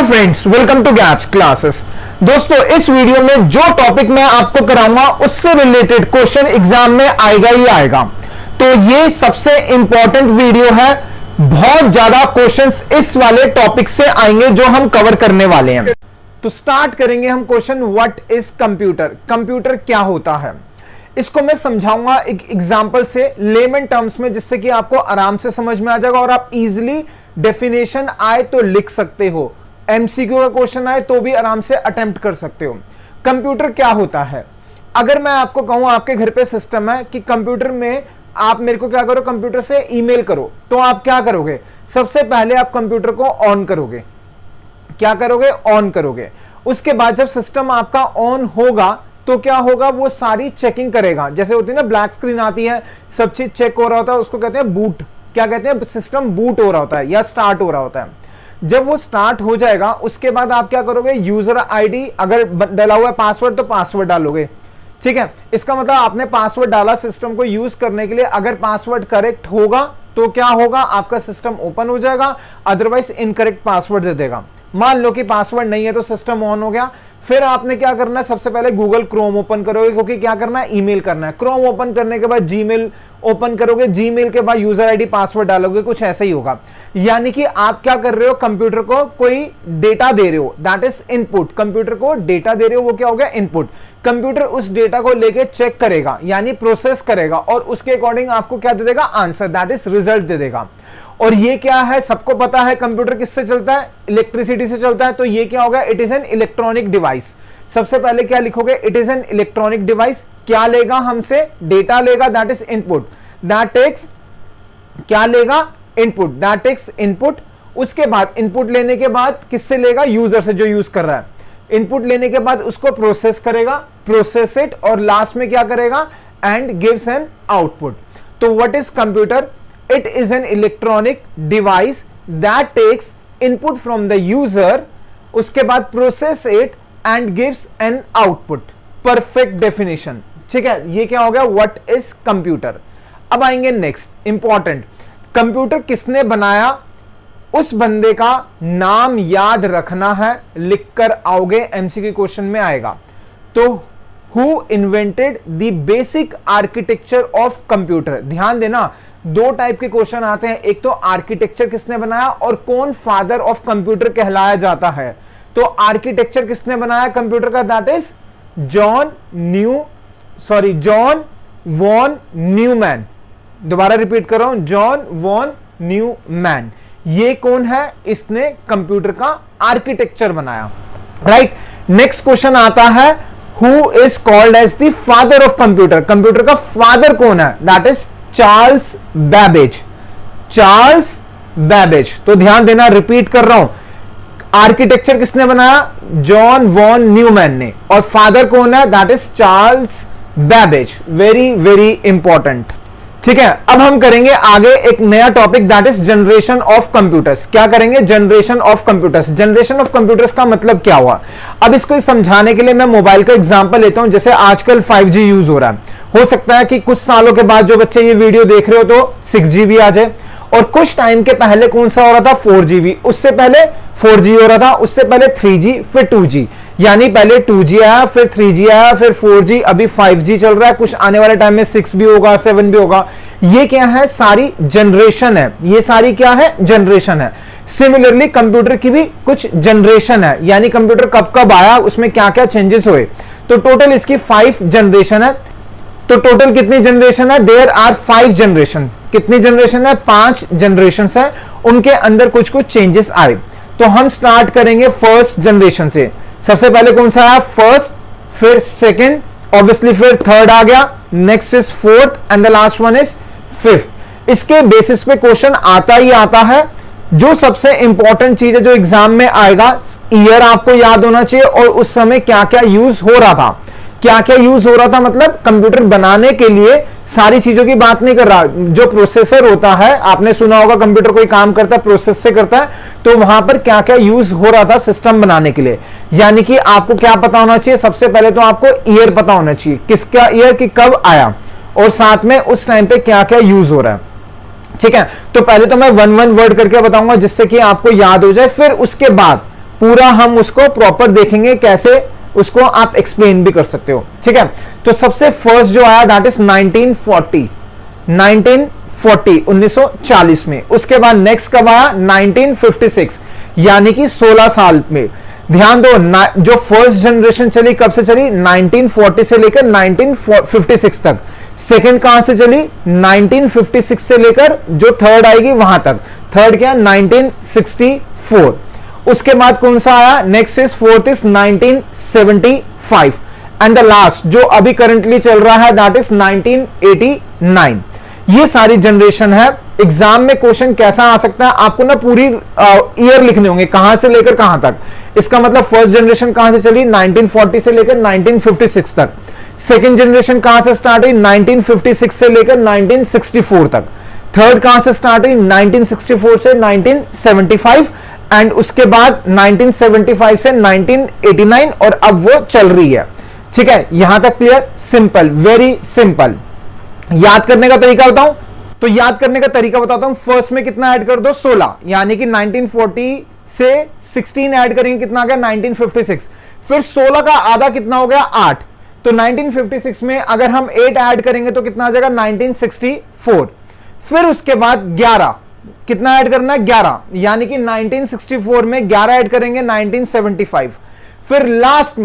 Friends, welcome to gaps classes. दोस्तों, इस video में जो टॉपिक मैं आपको कराऊंगा उससे रिलेटेड क्वेश्चन एग्जाम में आएगा ही आएगा। तो ये सबसे इंपॉर्टेंट वीडियो है। बहुत ज्यादा क्वेश्चंस इस वाले टॉपिक से आएंगे जो हम कवर करने वाले हैं। तो स्टार्ट करेंगे हम question what is computer. Computer क्या होता है इसको मैं समझाऊंगा एक एग्जांपल से, लेमन टर्म्स में, जिससे कि आपको आराम से समझ में आ जाएगा और आप इजीली डेफिनेशन आए तो लिख सकते हो, एमसीक्यू का क्वेश्चन आए तो भी आराम से अटेम्प्ट कर सकते हो। कंप्यूटर क्या होता है? अगर मैं आपको कहूं आपके घर पे सिस्टम है कि कंप्यूटर में आप मेरे को क्या करो, कंप्यूटर से ईमेल करो, तो आप क्या करोगे? सबसे पहले आप कंप्यूटर को ऑन करोगे। क्या करोगे? ऑन करोगे। उसके बाद जब सिस्टम आपका ऑन होगा तो क्या होगा? वो सारी चेकिंग करेगा। जैसे होती है ना, ब्लैक स्क्रीन आती है, सब चीज चेक हो रहा होता है, उसको कहते हैं बूट। क्या कहते हैं? सिस्टम बूट हो रहा होता है या स्टार्ट हो रहा होता है। जब वो स्टार्ट हो जाएगा उसके बाद आप क्या करोगे? यूजर आईडी अगर डाला हुआ है पासवर्ड तो पासवर्ड डालोगे। ठीक है, इसका मतलब आपने पासवर्ड डाला सिस्टम को यूज करने के लिए। अगर पासवर्ड करेक्ट होगा तो क्या होगा? आपका सिस्टम ओपन हो जाएगा, अदरवाइज इनकरेक्ट पासवर्ड दे देगा। मान लो कि पासवर्ड नहीं है तो सिस्टम ऑन हो गया। फिर आपने क्या करना है? सबसे पहले गूगल क्रोम ओपन करोगे, क्योंकि क्या करना है? ईमेल करना है। क्रोम ओपन करने के बाद जीमेल ओपन करोगे, जीमेल के बाद यूजर आईडी पासवर्ड डालोगे, कुछ ऐसा ही होगा। यानी कि आप क्या कर रहे हो? कंप्यूटर को कोई डेटा दे रहे हो, दैट इज इनपुट। कंप्यूटर को डेटा दे रहे हो, वो क्या हो गया? इनपुट। कंप्यूटर उस डेटा को लेके चेक करेगा, यानी प्रोसेस करेगा, और उसके अकॉर्डिंग आपको क्या दे देगा? आंसर, दैट इज रिजल्ट दे देगा। और ये क्या है? सबको पता है कंप्यूटर किससे चलता है? इलेक्ट्रिसिटी से चलता है। तो ये क्या होगा? It is an electronic device. सबसे पहले क्या लिखोगे? It is an electronic device. क्या लेगा हमसे? डेटा लेगा, that is input. That takes क्या लेगा? इनपुट। That takes input. उसके बाद इनपुट लेने के बाद किससे लेगा? यूजर से, जो यूज कर रहा है। इनपुट लेने के बाद उसको प्रोसेस करेगा, प्रोसेस इट, और लास्ट में क्या करेगा? And gives an output. तो what is computer? It is an electronic device that takes input from the user, उसके बाद process it and gives an output. Perfect definition. ठीक है, ये क्या हो गया? What is computer? अब आएंगे नेक्स्ट इंपॉर्टेंट, कंप्यूटर किसने बनाया? उस बंदे का नाम याद रखना है, लिखकर आओगे, एमसीक्यू क्वेश्चन में आएगा। तो who invented the basic architecture of computer? ध्यान देना, दो टाइप के क्वेश्चन आते हैं। एक तो आर्किटेक्चर किसने बनाया, और कौन फादर ऑफ कंप्यूटर कहलाया जाता है। तो आर्किटेक्चर किसने बनाया कंप्यूटर का? That is John von Neumann. दोबारा रिपीट कर रहा हूं, जॉन वॉन न्यूमैन। ये कौन है? इसने कंप्यूटर का आर्किटेक्चर बनाया। राइट। नेक्स्ट क्वेश्चन आता है, who is called as the father of computer? Computer का फादर कौन है? That is Charles Babbage. Charles Babbage. तो ध्यान देना, रिपीट कर रहा हूं, आर्किटेक्चर किसने बनाया? जॉन वॉन न्यूमैन ने, और फादर कौन है? That is Charles Babbage. Very very important. ठीक है, अब हम करेंगे आगे एक नया topic, that is generation of computers. क्या करेंगे? Generation of computers. Generation of computers का मतलब क्या हुआ? अब इसको समझाने के लिए मैं मोबाइल का एग्जांपल लेता हूं। जैसे आजकल 5G यूज हो रहा है, हो सकता है कि कुछ सालों के बाद जो बच्चे ये वीडियो देख रहे हो तो 6G भी आ जाए, और कुछ टाइम के पहले कौन सा हो रहा था? 4G भी। उससे पहले 4G हो रहा था, उससे पहले 3G, फिर 2G। यानी पहले 2G आया, फिर 3G आया, फिर 4G, अभी 5G चल रहा है। कुछ आने वाले टाइम में 6 भी होगा, 7 भी होगा। ये क्या है? सारी जनरेशन है। ये सारी क्या है? जनरेशन है। सिमिलरली कंप्यूटर की भी कुछ जनरेशन है, यानी कंप्यूटर कब कब आया, उसमें क्या क्या चेंजेस हुए। तो टोटल इसकी 5 जनरेशन है। तो टोटल कितनी जनरेशन है? There are 5 generation. कितनी जनरेशन है? 5 जनरेशन है। उनके अंदर कुछ कुछ चेंजेस आए। तो हम स्टार्ट करेंगे फर्स्ट जनरेशन से। सबसे पहले कौन सा है? फर्स्ट, फिर सेकंड, ऑब्वियसली फिर थर्ड आ गया, next is fourth, and the last one is fifth. इसके बेसिस पे क्वेश्चन आता ही आता है। जो सबसे इंपॉर्टेंट चीज है जो एग्जाम में आएगा, ईयर आपको याद होना चाहिए, और उस समय क्या क्या यूज हो रहा था। क्या क्या यूज हो रहा था मतलब कंप्यूटर बनाने के लिए सारी चीजों की बात नहीं कर रहा। जो प्रोसेसर होता है, आपने सुना होगा कंप्यूटर कोई काम करता है प्रोसेस से करता है, तो वहां पर क्या क्या यूज हो रहा था सिस्टम बनाने के लिए। यानी कि आपको क्या पता होना चाहिए? सबसे पहले तो आपको ईयर पता होना चाहिए, किसका ईयर, कि कब आया, और साथ में उस टाइम पे क्या क्या यूज हो रहा है। ठीक है, तो पहले तो मैं वन वन वर्ड करके बताऊंगा जिससे कि आपको याद हो जाए। फिर उसके बाद पूरा हम उसको प्रॉपर देखेंगे, कैसे उसको आप एक्सप्लेन भी कर सकते हो, ठीक है। तो सबसे फर्स्ट जो आया दैट इज 1940 में। उसके बाद नेक्स्ट कब आया 1956, यानी कि 16 साल में। ध्यान दो, जो फर्स्ट जनरेशन चली कब से चली 1940 से लेकर 1956 तक। सेकंड कहां से चली 1956 से लेकर जो थर्ड आएगी वहां तक। थर्ड क्या 1964। उसके बाद कौन सा आया next is fourth is 1975 and the last जो अभी करंटली चल रहा है दैट इज 1989। ये सारी जनरेशन है। एग्जाम में क्वेश्चन कैसा आ सकता है, आपको ना पूरी ईयर लिखने होंगे, कहां से लेकर कहां तक। इसका मतलब फर्स्ट जनरेशन कहां से चली 1940 से लेकर 1956 तक। सेकंड जनरेशन कहां से स्टार्ट हुई 1956 से लेकर 1964 तक। थर्ड कहां से स्टार्ट हुई 1964 से 1975 एंड उसके बाद 1975 से 1989 और अब वो चल रही है, ठीक है। यहां तक क्लियर, सिंपल, वेरी सिंपल। याद करने का तरीका बताऊं तो याद करने का तरीका बताता हूं। फर्स्ट में कितना ऐड कर दो 16, यानी कि 1940 से 16 ऐड करेंगे कितना आ गया 1956। फिर 16 का आधा कितना हो गया 8, तो 1956 में अगर हम 8 ऐड करेंगे तो कितना आ जाएगा 1964। फिर उसके बाद 11 कितना ऐड करना है 11, यानी कि 1964 में 11 ऐड करेंगे 1975। फिर लास्ट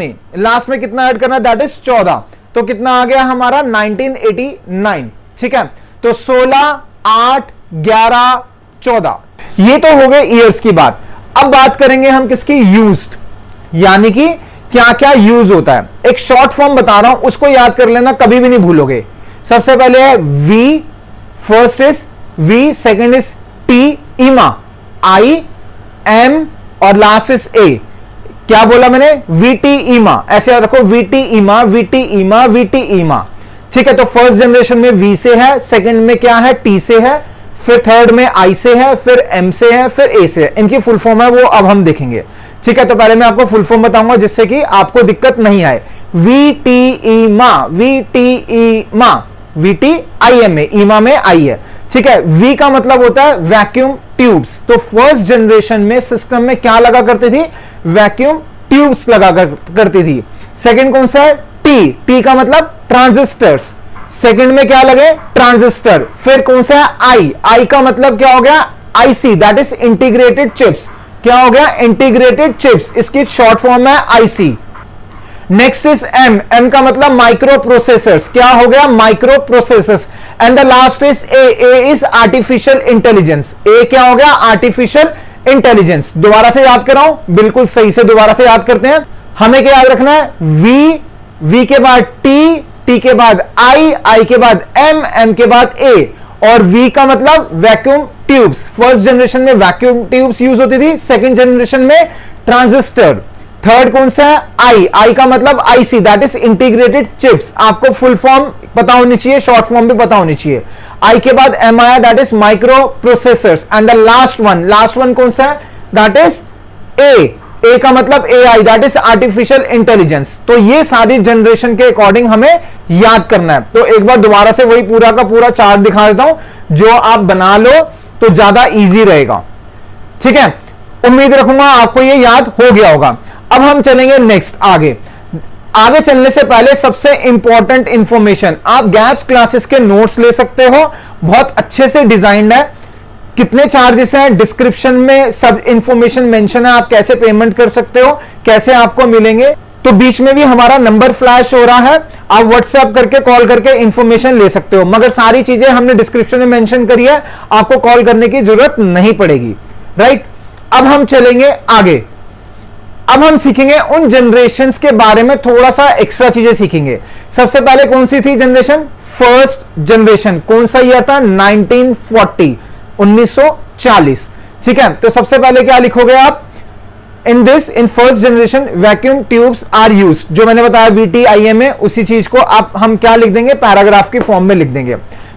में कितना ऐड करना है दैट इज 14, तो कितना आ गया हमारा 1989, ठीक है। तो 16, 8, 11, 14 ये तो हो गए ईयर्स की बात। अब बात करेंगे हम किसकी यूज्ड, यानी कि क्या क्या यूज होता है। एक शॉर्ट फॉर्म बता रहा हूं, उसको याद कर लेना, कभी भी नहीं भूलोगे। सबसे पहले है V, first is V, second is T, ईमा, आई, एम और लास्ट इज ए। क्या बोला मैंने वीटी ईमा, ऐसे रखो वीटी ईमा, वीटी ईमा, वीटी ईमा, ठीक है। तो फर्स्ट जनरेशन में वी से है, सेकंड में क्या है टी से है, फिर थर्ड में आई से है, फिर एम से है, फिर ए से है। इनकी फुल फॉर्म है वो अब हम देखेंगे, ठीक है। तो पहले मैं आपको फुल फॉर्म बताऊंगा जिससे कि आपको दिक्कत नहीं आए। वी टी ईमा, वी टी ईमा, V T I M A, ईमा में आई है, ठीक है। वी का मतलब होता है वैक्यूम ट्यूब्स। तो फर्स्ट जनरेशन में सिस्टम में क्या लगा करती थी वैक्यूम ट्यूब्स लगा करती थी। सेकंड कौन सा है टी, टी का मतलब ट्रांजिस्टर्स, सेकंड में क्या लगे ट्रांजिस्टर। फिर कौन सा है आई, आई का मतलब क्या हो गया IC, that is integrated chips. क्या हो गया इंटीग्रेटेड चिप्स, इसकी शॉर्ट फॉर्म है IC. Next is M, M का मतलब माइक्रो प्रोसेसर्स, क्या हो गया microprocessors. And the last is A, A is artificial intelligence. A क्या हो गया आर्टिफिशियल इंटेलिजेंस। दोबारा से याद कराऊं, बिल्कुल सही से दोबारा से याद करते हैं। हमें क्या याद रखना है वी, वी के बाद टी, टी के बाद आई, आई के बाद एम, एम के बाद ए और वी का मतलब वैक्यूम ट्यूब्स। फर्स्ट जनरेशन में वैक्यूम ट्यूब्स यूज होती थी, सेकंड जनरेशन में ट्रांजिस्टर। थर्ड कौन सा है आई, आई का मतलब IC, that is integrated chips. आपको फुल फॉर्म पता होनी चाहिए, शॉर्ट फॉर्म भी पता होनी चाहिए। आई के बाद एम आया, that is micro processors. And the last one कौन सा है दैट इज ए, ए का मतलब ए आई, दैट इज आर्टिफिशियल इंटेलिजेंस। तो ये सारी जनरेशन के अकॉर्डिंग हमें याद करना है। तो एक बार दोबारा से वही पूरा का पूरा चार्ट दिखा देता हूं, जो आप बना लो तो ज्यादा इजी रहेगा, ठीक है। उम्मीद रखूंगा आपको ये याद हो गया होगा। अब हम चलेंगे नेक्स्ट आगे चलने से पहले सबसे इंपॉर्टेंट इंफॉर्मेशन, आप गैप्स क्लासेस के नोट्स ले सकते हो, बहुत अच्छे से डिजाइंड है। कितने चार्जेस हैं डिस्क्रिप्शन में सब इंफॉर्मेशन मेंशन है, आप कैसे पेमेंट कर सकते हो, कैसे आपको मिलेंगे। तो बीच में भी हमारा नंबर फ्लैश हो रहा है, आप व्हाट्सएप करके कॉल करके इंफॉर्मेशन ले सकते हो, मगर सारी चीजें हमने डिस्क्रिप्शन में मेंशन करी है, आपको कॉल करने की जरूरत नहीं पड़ेगी, राइट। अब हम चलेंगे आगे, अब हम सीखेंगे उन जनरेशंस के बारे में, थोड़ा सा एक्स्ट्रा चीजें सीखेंगे। सबसे पहले कौन सी थी जनरेशन फर्स्ट जनरेशन, कौन सा ईयर था 1940, 1940, ठीक है। तो सबसे पहले क्या लिखोगे आप in first generation vacuum tubes are used, जो मैंने बताया VTIM में, उसी चीज को आप हम क्या लिख देंगे पैराग्राफ की फॉर्म में लिख देंगे।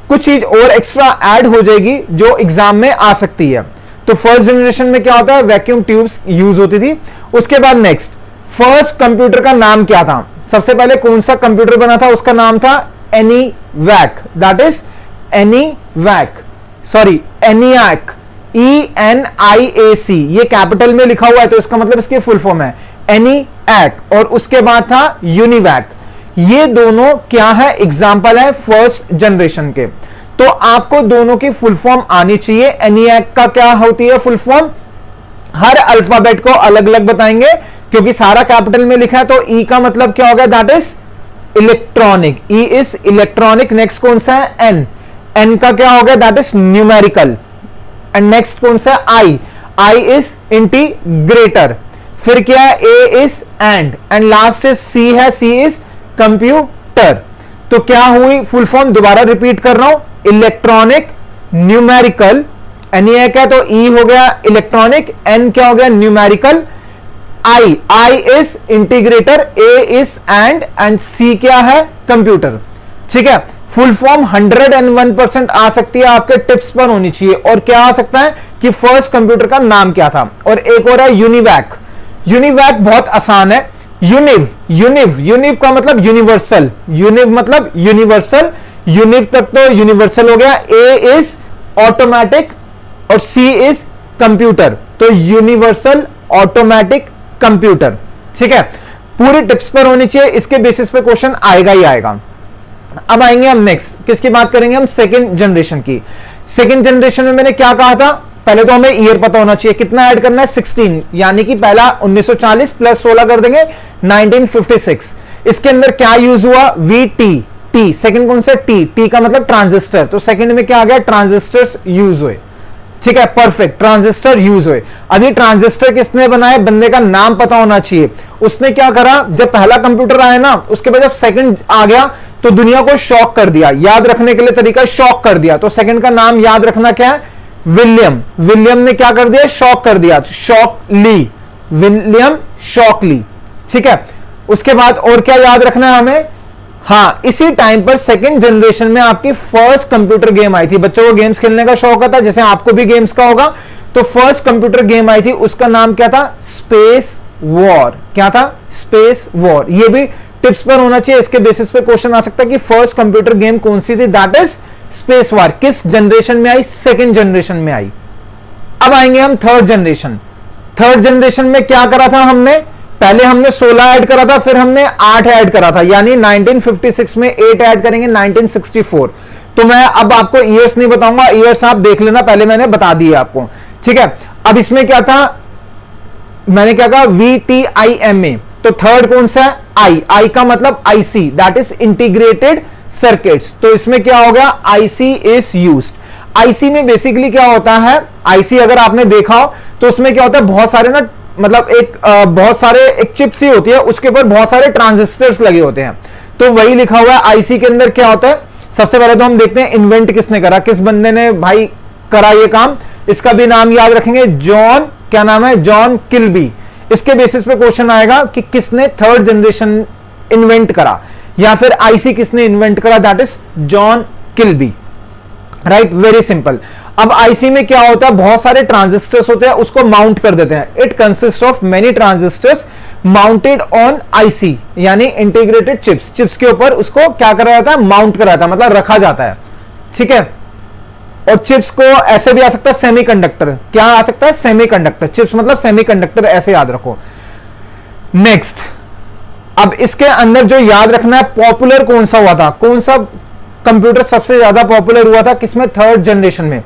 कुछ चीज और एक्स्ट्रा ऐड हो जाएगी जो एग्जाम में आ सकती है। तो फर्स्ट जनरेशन में क्या होता है वैक्यूम ट्यूब्स यूज होती थी। उसके बाद नेक्स्ट फर्स्ट कंप्यूटर का नाम क्या था, सबसे पहले कौन सा कंप्यूटर बना था, उसका नाम था ENIAC, that is ENIAC, ENIAC, ये कैपिटल में लिखा हुआ है तो इसका मतलब इसकी फुल फॉर्म है ENIAC, और उसके बाद था यूनिवैक। ये दोनों क्या है, एग्जाम्पल है फर्स्ट जनरेशन के। तो आपको दोनों की फुल फॉर्म आनी चाहिए। ENIAC का क्या होती है फुल फॉर्म, हर अल्फाबेट को अलग अलग बताएंगे क्योंकि सारा कैपिटल में लिखा है। तो ई का मतलब क्या होगा, that is electronic, E is electronic. Next कौन सा है, एन, एन का क्या हो गया, that is numerical. And next कौन सा है, आई, आई इज इंटीग्रेटर। फिर क्या है, A is and last is C है, सी इज कंप्यूटर। तो क्या हुई फुल फॉर्म, दोबारा रिपीट कर रहा हूं, इलेक्ट्रॉनिक, न्यूमेरिकल, ENIAC है तो ई हो गया इलेक्ट्रॉनिक, एन क्या हो गया numerical, I, I is integrator, A is and C क्या है कंप्यूटर। ठीक है, फुल फॉर्म 101% आ सकती है, आपके टिप्स पर होनी चाहिए। और क्या आ सकता है कि फर्स्ट कंप्यूटर का नाम क्या था। और एक और है यूनिवैक, यूनिवैक बहुत आसान है। यूनिव, यूनिव, यूनिव का मतलब यूनिवर्सल, यूनिव मतलब यूनिवर्सल, यूनिव तक तो यूनिवर्सल हो गया। ए इज ऑटोमेटिक और सी इज कंप्यूटर, तो यूनिवर्सल ऑटोमेटिक कंप्यूटर। ठीक है, पूरी टिप्स पर होनी चाहिए, इसके बेसिस पे क्वेश्चन आएगा ही आएगा। अब आएंगे हम नेक्स्ट, किसकी बात करेंगे हम, सेकंड जनरेशन की। सेकंड जनरेशन में मैंने क्या कहा था, पहले तो हमें ईयर पता होना चाहिए, कितना ऐड करना है 16, यानी कि पहला 1940 प्लस 16 कर देंगे 1956। इसके अंदर क्या यूज हुआ, VT, टी, सेकंड कौन सा, टी का मतलब ट्रांजिस्टर, तो सेकंड में क्या आ गया, ट्रांजिस्टर्स यूज हुए। ठीक है, परफेक्ट, ट्रांजिस्टर यूज हुए। अभी ट्रांजिस्टर किसने बनाए, बंदे का नाम पता होना चाहिए। उसने क्या करा, जब पहला कंप्यूटर आया ना, उसके बाद जब सेकंड आ गया तो दुनिया को शॉक कर दिया। याद रखने के लिए तरीका, शॉक कर दिया। तो सेकंड का नाम याद रखना क्या है, विलियम। विलियम ने क्या कर दिया, शॉक कर दिया, शॉकली, विलियम शॉकली। ठीक है, उसके बाद और क्या याद रखना है हमें, हाँ, इसी टाइम पर सेकंड जनरेशन में आपकी फर्स्ट कंप्यूटर गेम आई थी। बच्चों को गेम्स खेलने का शौक था, जैसे आपको भी गेम्स का होगा। तो फर्स्ट कंप्यूटर गेम आई थी, उसका नाम क्या था, स्पेस वॉर। क्या था, स्पेस वॉर। ये भी टिप्स पर होना चाहिए, इसके बेसिस पे क्वेश्चन आ सकता है कि फर्स्ट कंप्यूटर गेम कौन सी थी, दैट इज स्पेस वॉर। किस जनरेशन में आई, सेकंड जनरेशन में आई। अब आएंगे हम थर्ड जनरेशन। थर्ड जनरेशन में क्या करा था हमने, पहले हमने 16 ऐड करा था, फिर हमने 8 ऐड करा था, यानी 1956 में 8 ऐड करेंगे 1964। तो मैं अब आपको ईयर्स नहीं बताऊंगा, ईयर्स आप देख लेना, पहले मैंने बता दिए आपको। ठीक है, अब इसमें क्या था, मैंने क्या कहा, VTIMA। तो थर्ड कौन सा है, आई का मतलब IC, that is integrated circuits. तो इसमें क्या हो गया, IC इज यूज्ड। IC में बेसिकली क्या होता है, IC अगर आपने देखा हो तो उसमें क्या होता है, बहुत सारे ना, मतलब बहुत सारे एक चिप्स ही होती है, उसके ऊपर बहुत सारे ट्रांजिस्टर्स लगे होते हैं। तो वही लिखा हुआ है आईसी के अंदर। क्या होता है, सबसे पहले तो हम देखते हैं इन्वेंट किसने करा, किस बंदे ने भाई करा ये काम। इसका भी नाम याद रखेंगे, जॉन, क्या नाम है, जॉन किल्बी। इसके बेसिस पे क्वेश्चन आएगा कि किसने थर्ड जनरेशन इन्वेंट करा, या फिर आईसी किसने इन्वेंट करा, that is John Kilby. Right, very simple. अब आईसी में क्या होता है, बहुत सारे ट्रांजिस्टर्स होते हैं, उसको माउंट कर देते हैं। It consist of many transistors mounted on IC, यानी इंटीग्रेटेड चिप्स। चिप्स के ऊपर उसको क्या करा जाता है, माउंट करा जाता है, मतलब रखा जाता है। ठीक है, और चिप्स को ऐसे भी आ सकता है सेमीकंडक्टर। क्या आ सकता है, सेमीकंडक्टर। चिप्स मतलब सेमीकंडक्टर, ऐसे याद रखो। नेक्स्ट, अब इसके अंदर जो याद रखना है, पॉपुलर कौन सा हुआ था, कौन सा कंप्यूटर सबसे ज्यादा पॉपुलर हुआ था, किसमें, थर्ड जनरेशन में।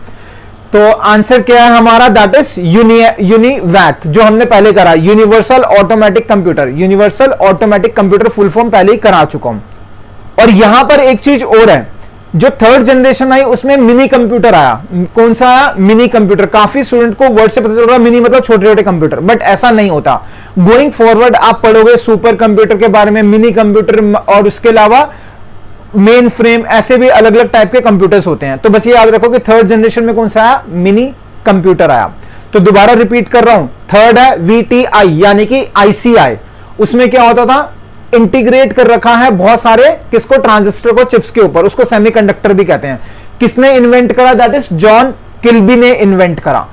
तो आंसर क्या है हमारा, दैट इज यूनिवैक, जो हमने पहले करा, universal automatic computer. Universal automatic computer full form पहले ही करा चुका हूं। और यहां पर एक चीज और है, जो थर्ड जनरेशन आई उसमें मिनी कंप्यूटर आया। कौन सा आया, मिनी कंप्यूटर। काफी स्टूडेंट को वर्ड से पता चल रहा है मिनी मतलब छोटे छोटे कंप्यूटर, बट ऐसा नहीं होता। गोइंग फॉरवर्ड आप पढ़ोगे सुपर कंप्यूटर के बारे में, मिनी कंप्यूटर, और उसके अलावा मेन फ्रेम, ऐसे भी अलग अलग टाइप के कंप्यूटर्स होते हैं। तो बस ये याद रखो कि थर्ड जनरेशन में कौन सा आया, मिनी कंप्यूटर आया। तो दोबारा रिपीट कर रहा हूं, थर्ड है VTI, यानी कि ICI। उसमें क्या होता था, इंटीग्रेट कर रखा है बहुत सारे, किसको, ट्रांजिस्टर को चिप्स के ऊपर, उसको सेमीकंडक्टर भी कहते हैं। किसने इन्वेंट करा, दैट इज जॉन किल्बी ने इन्वेंट करा।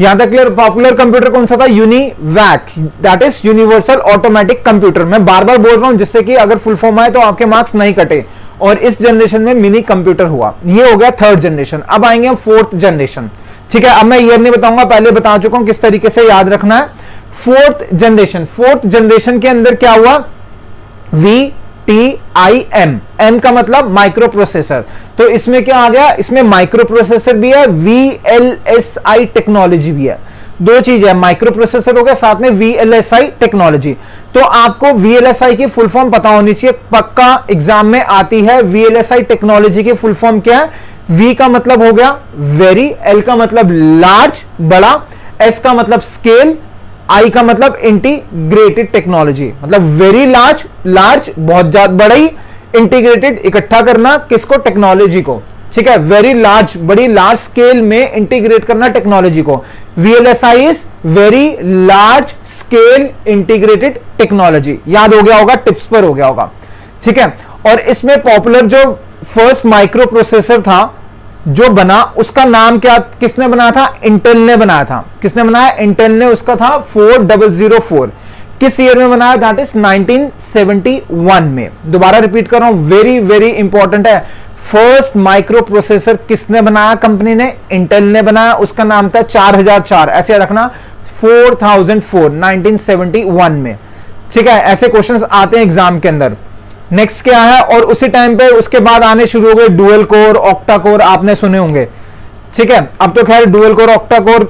यहां तक क्लियर। पॉपुलर कंप्यूटर कौन सा था, UNIVAC, that is universal automatic computer. मैं बार बार बोल रहा हूं जिससे कि अगर फुल फॉर्म आए तो आपके मार्क्स नहीं कटे। और इस जनरेशन में मिनी कंप्यूटर हुआ। ये हो गया थर्ड जनरेशन। अब आएंगे हम फोर्थ जनरेशन। ठीक है, अब मैं ईयर नहीं बताऊंगा, पहले बता चुका हूं किस तरीके से याद रखना है। फोर्थ जनरेशन के अंदर क्या हुआ, VTIM, M का मतलब माइक्रो प्रोसेसर, तो इसमें क्या आ गया, इसमें माइक्रो प्रोसेसर भी है, VLSI टेक्नोलॉजी भी है, दो चीज है, माइक्रो प्रोसेसर हो गया साथ में VLSI टेक्नोलॉजी। तो आपको VLSI की फुल फॉर्म पता होनी चाहिए, पक्का एग्जाम में आती है। VLSI टेक्नोलॉजी की फुल फॉर्म क्या है, V का मतलब हो गया वेरी, L का मतलब लार्ज बड़ा, S का मतलब स्केल, I का मतलब इंटीग्रेटेड टेक्नोलॉजी, मतलब वेरी लार्ज बहुत ज्यादा बड़ा ही, इंटीग्रेटेड इकट्ठा करना किसको, टेक्नोलॉजी को, ठीक है, वेरी लार्ज बड़ी लार्ज स्केल में इंटीग्रेट करना टेक्नोलॉजी को। VLSI is very large scale integrated technology, याद हो गया होगा, टिप्स पर हो गया होगा, ठीक है। और इसमें पॉपुलर जो फर्स्ट माइक्रो प्रोसेसर था जो बना, उसका नाम क्या, किसने बनाया था, इंटेल ने बनाया था। किसने बनाया, इंटेल ने, उसका था 4004। किस ईयर में बनाया, दैट इज 1971 में। दोबारा रिपीट कर रहा हूं, वेरी वेरी इंपॉर्टेंट है। फर्स्ट माइक्रो प्रोसेसर किसने बनाया, कंपनी ने, इंटेल ने बनाया, उसका नाम था 4004, ऐसे रखना 4004, 1971 में, ठीक है। ऐसे क्वेश्चंस आते हैं एग्जाम के अंदर। नेक्स्ट क्या है, और उसी टाइम पे उसके बाद आने शुरू हो गए डुअल कोर, ऑक्टा कोर, आपने सुने होंगे, ठीक है। अब तो खैर डुअल कोर, ऑक्टा कोर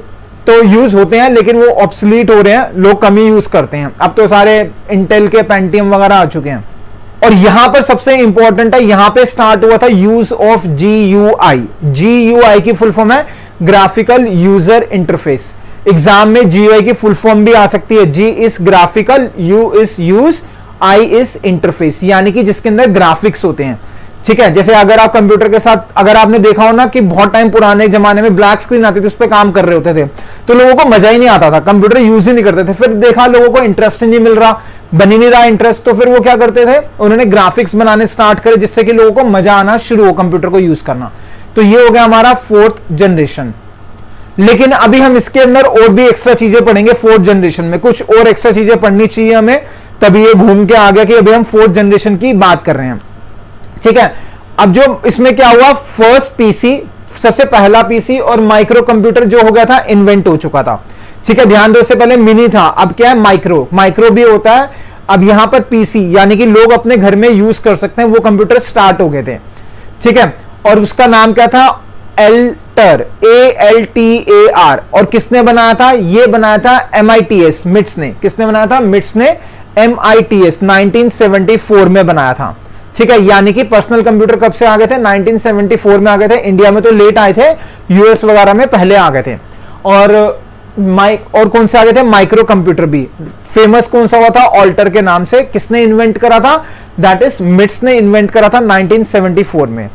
तो यूज होते हैं, लेकिन वो ऑब्सलीट हो रहे हैं, लोग कम ही यूज करते हैं। अब तो सारे इंटेल के पेंटियम वगैरह आ चुके हैं। और यहां पर सबसे इंपॉर्टेंट है, यहां पे स्टार्ट हुआ था यूज ऑफ GUI। GUI की फुल फॉर्म है ग्राफिकल यूजर इंटरफेस। एग्जाम में GUI की फुल फॉर्म भी आ सकती है, G is graphical, U is use, I is interface, यानी कि जिसके अंदर ग्राफिक्स होते हैं, ठीक है। जैसे अगर आप कंप्यूटर के साथ, अगर आपने देखा हो ना कि बहुत टाइम पुराने जमाने में ब्लैक स्क्रीन आती थी, उस पर काम कर रहे होते थे, तो लोगों को मजा ही नहीं आता था, कंप्यूटर यूज ही नहीं करते थे। फिर देखा लोगों को इंटरेस्ट ही नहीं मिल रहा, बन ही नहीं रहा इंटरेस्ट, तो फिर वो क्या करते थे, उन्होंने ग्राफिक्स बनाने स्टार्ट करे, जिससे कि लोगों को मजा आना शुरू हो कंप्यूटर को यूज करना। तो ये हो गया हमारा फोर्थ जनरेशन। लेकिन अभी हम इसके अंदर और भी एक्स्ट्रा चीजें पढ़ेंगे। फोर्थ जनरेशन में कुछ और एक्स्ट्रा चीजें पढ़नी चाहिए हमें, तभी ये घूम के आ गया कि अभी हम फोर्थ जनरेशन की बात कर रहे हैं, ठीक है। अब जो इसमें क्या हुआ, फर्स्ट पीसी, सबसे पहला पीसी और माइक्रो कंप्यूटर जो हो गया था, इन्वेंट हो चुका था, ठीक है। ध्यान दो, इससे पहले मिनी था, अब क्या है, माइक्रो भी होता है। अब यहां पर पीसी यानी कि लोग अपने घर में यूज कर सकते हैं, वो कंप्यूटर स्टार्ट हो गए थे, ठीक है। और उसका नाम क्या था, एल्टर, ALTAR। और किसने बनाया था, ये बनाया था MITS, मिट्स ने। किसने बनाया था, मिट्स ने, MITS 1974 में बनाया था, ठीक है। यानी कि पर्सनल कंप्यूटर कब से आ गए थे, 1974 में आ गए थे। इंडिया में तो लेट आए थे, US वगैरह में पहले आ गए थे। और कौन से आ गए थे, माइक्रो कंप्यूटर भी। फेमस कौन सा हुआ था, ऑल्टर के नाम से। किसने इन्वेंट करा था, दैट इज मिट्स ने इन्वेंट करा था 1974 में,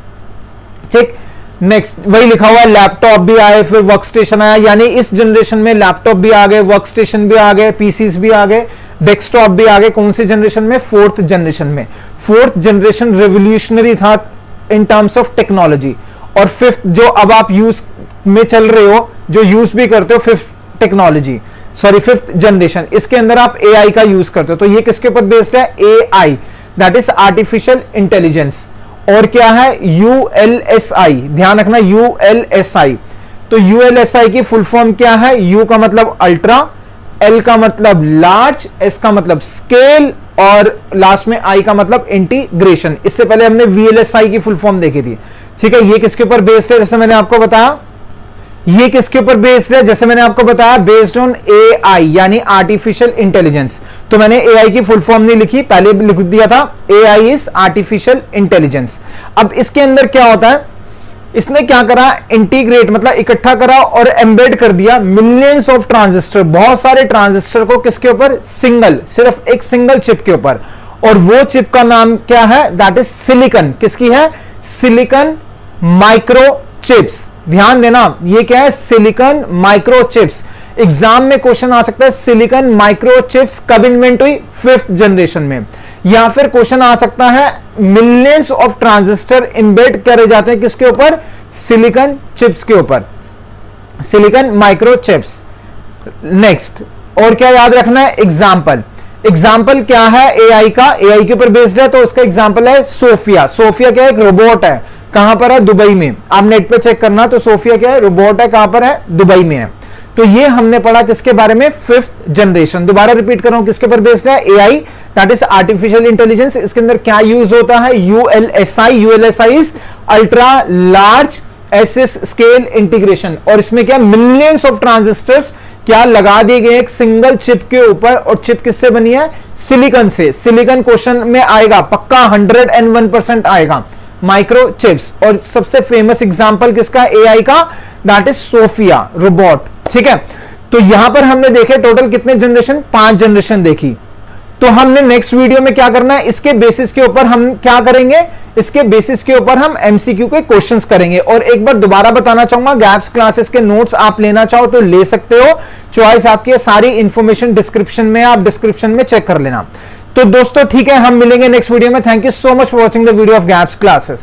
ठीक। नेक्स्ट वही लिखा हुआ है, लैपटॉप भी आए, फिर वर्क स्टेशन आया, यानी इस जनरेशन में लैपटॉप भी आ गए, वर्क स्टेशन भी आ गए, पीसीस भी आ गए, डेस्कटॉप भी आ गए। कौन सी जनरेशन में, फोर्थ जनरेशन में। फोर्थ जनरेशन रेवोल्यूशनरी था इन टर्म्स ऑफ टेक्नोलॉजी। और फिफ्थ जो अब आप यूज में चल रहे हो, जो यूज भी करते हो, फिफ्थ जनरेशन, इसके अंदर आप AI का यूज करते हो। तो ये किसके ऊपर बेस्ड है, AI, that is artificial intelligence. और क्या है, ULSI, ध्यान रखना, ULSI। तो ULSI की फुल फॉर्म क्या है, U का मतलब अल्ट्रा, L का मतलब लार्ज, S का मतलब स्केल, और लास्ट में I का मतलब इंटीग्रेशन। इससे पहले हमने VLSI की फुल फॉर्म देखी थी, ठीक है। ये किसके ऊपर बेस्ड है, जैसे मैंने आपको बताया, ये किसके ऊपर बेस्ड है, जैसे मैंने आपको बताया, बेस्ड ऑन AI यानी आर्टिफिशियल इंटेलिजेंस। तो मैंने AI की फुल फॉर्म नहीं लिखी, पहले भी लिख दिया था, AI इज आर्टिफिशियल इंटेलिजेंस। अब इसके अंदर क्या होता है, इसने क्या करा, इंटीग्रेट मतलब इकट्ठा करा और एम्बेड कर दिया मिलियंस ऑफ ट्रांजिस्टर, बहुत सारे ट्रांजिस्टर को किसके ऊपर, सिर्फ एक सिंगल चिप के ऊपर। और वो चिप का नाम क्या है, दैट इज सिलिकॉन। किसकी है, सिलिकॉन माइक्रो चिप्स। ध्यान देना, ये क्या है, सिलिकॉन माइक्रो चिप्स। एग्जाम में क्वेश्चन आ सकता है, सिलिकॉन माइक्रो चिप्स कब इन्वेंट हुई, फिफ्थ जनरेशन में। या फिर क्वेश्चन आ सकता है, मिलियंस ऑफ ट्रांजिस्टर इम्बेड करे जाते हैं किसके ऊपर, सिलिकॉन चिप्स के ऊपर, सिलिकॉन माइक्रो चिप्स। नेक्स्ट और क्या याद रखना है, एग्जाम्पल क्या है AI का, AI के ऊपर बेस्ड है, तो उसका एग्जाम्पल है सोफिया। सोफिया क्या है, एक रोबोट है कहां पर है? दुबई में। आप नेट पे चेक करना, तो सोफिया क्या है? रोबोट है। कहां पर है? दुबई में है। तो ये हमने पढ़ा किसके बारे में? 5th generation. दोबारा रिपीट कर रहा हूं, किसके ऊपर बेस्ड है? AI, that is artificial intelligence. इसके अंदर क्या यूज होता है? ULSI. ULSI is ultra large access scale integration. और इसमें क्या? मिलियंस ऑफ ट्रांजिस्टर्स क्या लगा दिए गए एक सिंगल चिप के ऊपर। और चिप किससे बनी है? सिलिकॉन से। सिलिकॉन क्वेश्चन में आएगा पक्का, 101% आएगा। Micro chips. और सबसे फेमस एग्जांपल किसका? एआई का, दैट इज सोफिया रोबोट। ठीक है, तो यहां पर हमने देखे टोटल कितने जनरेशन? 5 जनरेशन देखी। तो हमने नेक्स्ट वीडियो में क्या करना है? इसके बेसिस के ऊपर हम क्या करेंगे? इसके बेसिस के ऊपर हम एमसीक्यू के क्वेश्चंस करेंगे। और एक बार दोबारा बताना चाहूंगा, गैप्स क्लासेस के नोट्स आप लेना चाहो तो ले सकते हो, चॉइस आपकी है। सारी इंफॉर्मेशन डिस्क्रिप्शन में, आप डिस्क्रिप्शन में चेक कर लेना। तो दोस्तों ठीक है, हम मिलेंगे नेक्स्ट वीडियो में। Thank you so much for watching the video of gaps classes.